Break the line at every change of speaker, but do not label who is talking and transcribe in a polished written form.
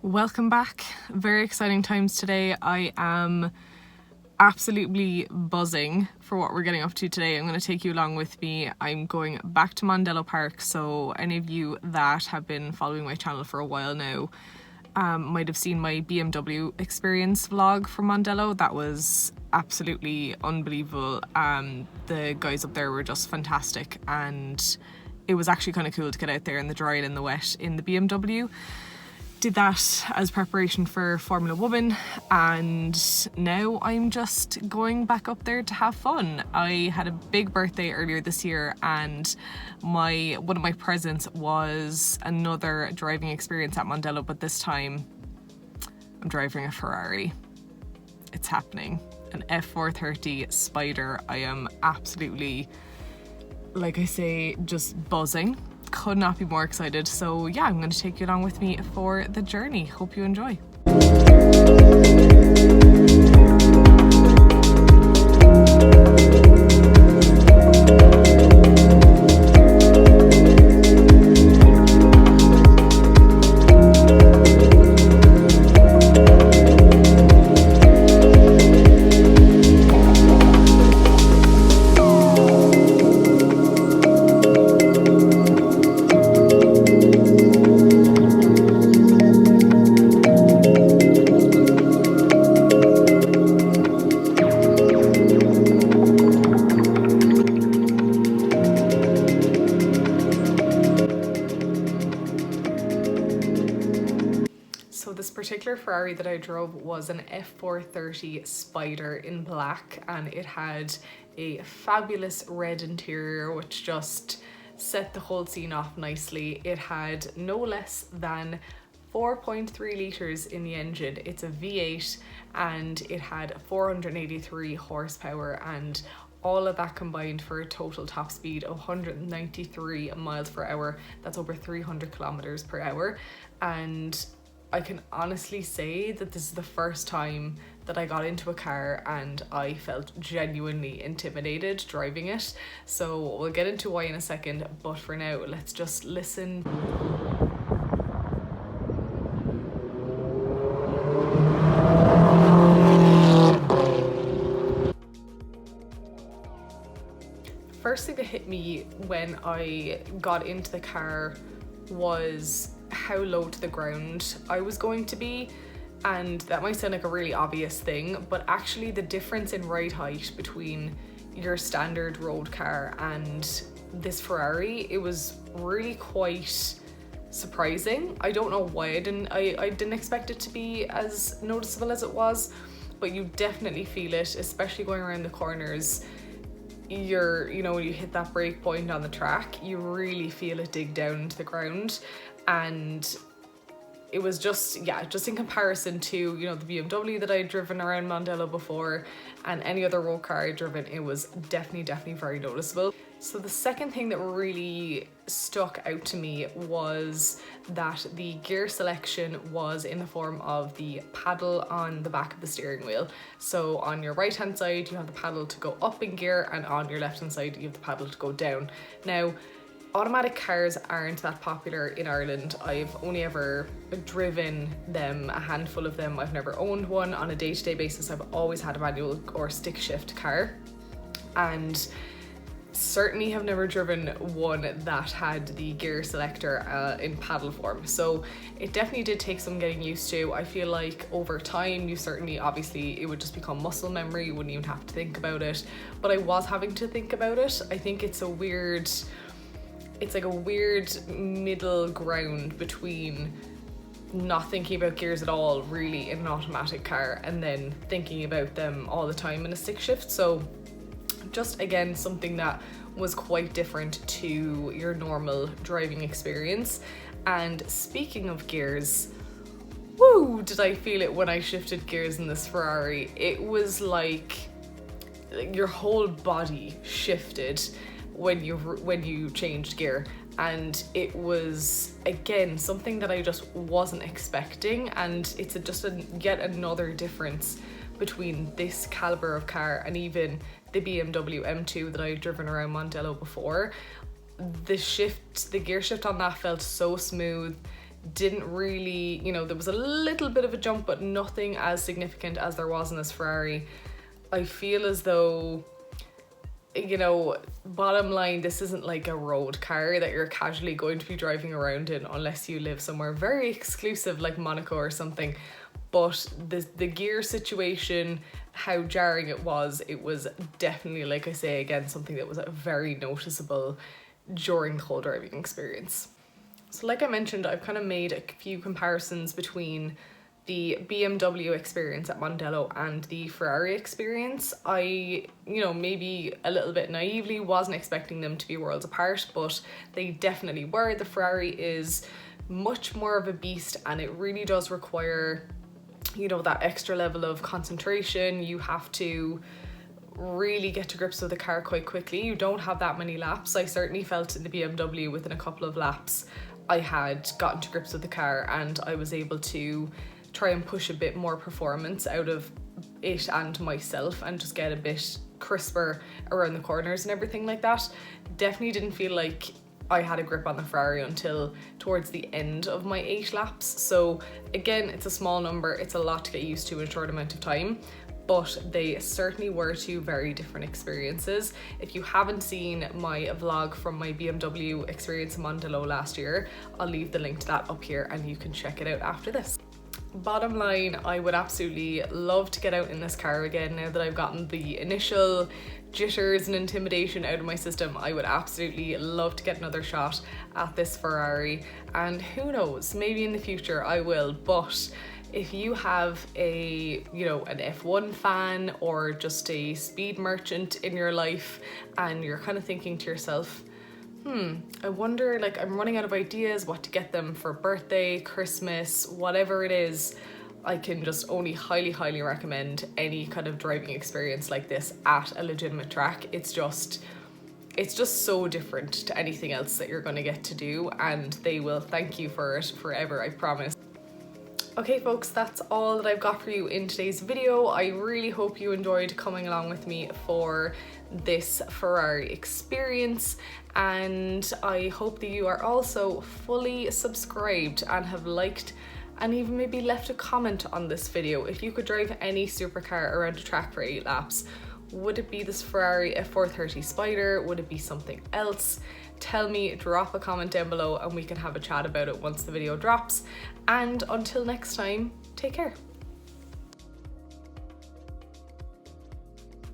Welcome back. Very exciting times today. I am absolutely buzzing for what we're getting up to today. I'm going to take you along with me. I'm going back to Mondello Park, so any of you that have been following my channel for a while now might have seen my BMW experience vlog from Mondello. That was absolutely unbelievable. The guys up there were just fantastic, and it was actually kind of cool to get out there in the dry and in the wet in the BMW. Did that as preparation for Formula Woman, and now I'm just going back up there to have fun. I had a big birthday earlier this year, and one of my presents was another driving experience at Mondello, but this time I'm driving a Ferrari. It's happening. An F430 Spider. I am absolutely, like I say, just buzzing. Could not be more excited. So yeah, I'm going to take you along with me for the journey. Hope you enjoy. So this particular Ferrari that I drove was an F430 Spider in black, and it had a fabulous red interior which just set the whole scene off nicely. It had no less than 4.3 litres in the engine. It's a V8 and it had 483 horsepower, and all of that combined for a total top speed of 193 miles per hour. That's over 300 kilometers per hour. And I can honestly say that this is the first time that I got into a car and I felt genuinely intimidated driving it. So we'll get into why in a second, but for now, let's just listen. First thing that hit me when I got into the car was how low to the ground I was going to be. And that might sound like a really obvious thing, but actually the difference in ride height between your standard road car and this Ferrari, it was really quite surprising. I don't know why I didn't expect it to be as noticeable as it was, but you definitely feel it, especially going around the corners. When you hit that brake point on the track, you really feel it dig down into the ground. And it was just in comparison to, the BMW that I'd driven around Mondello before and any other road car I'd driven, it was definitely very noticeable. So the second thing that really stuck out to me was that the gear selection was in the form of the paddle on the back of the steering wheel. So on your right hand side you have the paddle to go up in gear, and on your left hand side you have the paddle to go down. Now, automatic cars aren't that popular in Ireland. I've only ever driven them, a handful of them. I've never owned one on a day-to-day basis. I've always had a manual or stick shift car, and certainly have never driven one that had the gear selector in paddle form. So it definitely did take some getting used to. I feel like over time obviously it would just become muscle memory. You wouldn't even have to think about it, but I was having to think about it. I think it's like a weird middle ground between not thinking about gears at all really in an automatic car and then thinking about them all the time in a stick shift. So just again, something that was quite different to your normal driving experience. And speaking of gears, woo, did I feel it when I shifted gears in this Ferrari. It was like your whole body shifted when you changed gear, and it was again something that I just wasn't expecting. And it's yet another difference between this caliber of car and even the BMW M2 that I'd driven around Mondello before. The gear shift on that felt so smooth. didn't really, you know, there was a little bit of a jump, but nothing as significant as there was in this Ferrari. I feel as though, you know, bottom line, this isn't like a road car that you're casually going to be driving around in unless you live somewhere very exclusive like Monaco or something. But the gear situation, how jarring it was definitely, like I say again, something that was very noticeable during the whole driving experience. So like I mentioned, I've kind of made a few comparisons between the BMW experience at Mondello and the Ferrari experience. I, you know, maybe a little bit naively wasn't expecting them to be worlds apart, but they definitely were. The Ferrari is much more of a beast, and it really does require, you know, that extra level of concentration. You have to really get to grips with the car quite quickly. You don't have that many laps. I certainly felt in the BMW within a couple of laps I had gotten to grips with the car, and I was able to try and push a bit more performance out of it and myself and just get a bit crisper around the corners and everything like that. Definitely didn't feel like I had a grip on the Ferrari until towards the end of my 8 laps. So again, it's a small number, it's a lot to get used to in a short amount of time, but they certainly were 2 very different experiences. If you haven't seen my vlog from my BMW experience in Mondello last year, I'll leave the link to that up here and you can check it out after this. Bottom line, I would absolutely love to get out in this car again now that I've gotten the initial jitters and intimidation out of my system. I would absolutely love to get another shot at this Ferrari, and who knows, maybe in the future I will. But if you have a, you know, an F1 fan or just a speed merchant in your life and you're kind of thinking to yourself, I wonder, like, I'm running out of ideas what to get them for birthday, Christmas, whatever it is, I can just only highly recommend any kind of driving experience like this at a legitimate track. It's just so different to anything else that you're going to get to do, and they will thank you for it forever, I promise. Okay folks, that's all that I've got for you in today's video. I really hope you enjoyed coming along with me for this Ferrari experience, and I hope that you are also fully subscribed and have liked and even maybe left a comment on this video. If you could drive any supercar around a track for 8 laps, would it be this Ferrari F430 Spider? Would it be something else? Tell me, drop a comment down below and we can have a chat about it once the video drops. And until next time, take care.